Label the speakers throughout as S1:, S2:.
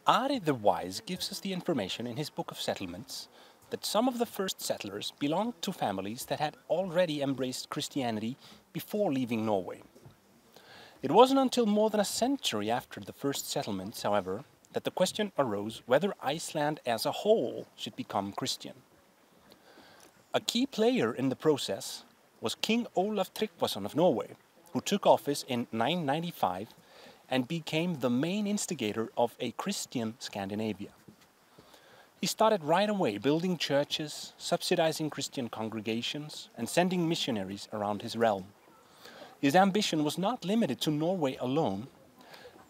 S1: Are the Wise gives us the information in his Book of Settlements that some of the first settlers belonged to families that had already embraced Christianity before leaving Norway. It wasn't until more than a century after the first settlements, however, that the question arose whether Iceland as a whole should become Christian. A key player in the process was King Olaf Tryggvason of Norway, who took office in 995 and became the main instigator of a Christian Scandinavia. He started right away building churches, subsidizing Christian congregations, and sending missionaries around his realm. His ambition was not limited to Norway alone,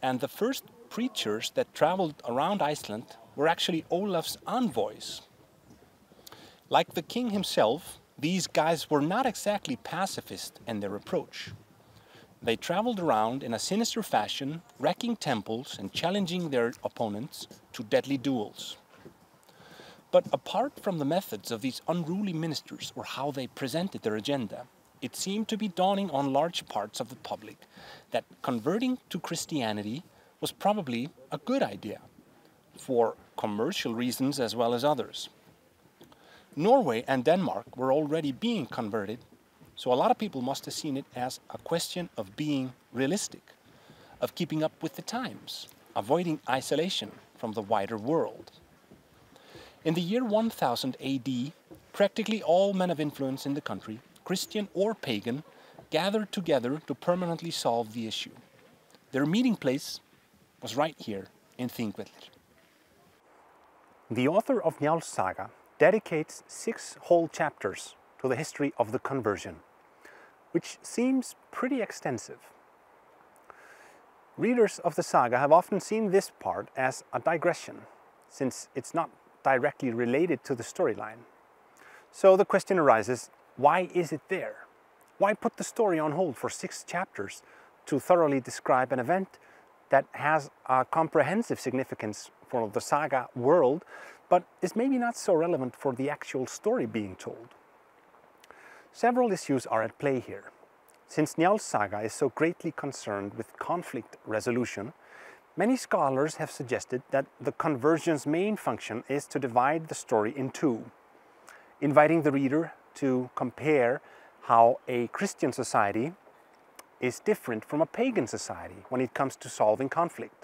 S1: and the first preachers that traveled around Iceland were actually Olaf's envoys. Like the king himself, these guys were not exactly pacifist in their approach. They traveled around in a sinister fashion, wrecking temples and challenging their opponents to deadly duels. But apart from the methods of these unruly ministers or how they presented their agenda, it seemed to be dawning on large parts of the public that converting to Christianity was probably a good idea, for commercial reasons as well as others. Norway and Denmark were already being converted, so a lot of people must have seen it as a question of being realistic, of keeping up with the times, avoiding isolation from the wider world. In the year 1000 AD, practically all men of influence in the country, Christian or pagan, gathered together to permanently solve the issue. Their meeting place was right here in Thingvellir. The author of Njáls Saga dedicates 6 whole chapters to the history of the conversion, which seems pretty extensive. Readers of the saga have often seen this part as a digression, since it's not directly related to the storyline. So the question arises, why is it there? Why put the story on hold for 6 chapters to thoroughly describe an event that has a comprehensive significance for the saga world, but is maybe not so relevant for the actual story being told? Several issues are at play here. Since Njáls Saga is so greatly concerned with conflict resolution, many scholars have suggested that the conversion's main function is to divide the story in 2, inviting the reader to compare how a Christian society is different from a pagan society when it comes to solving conflict.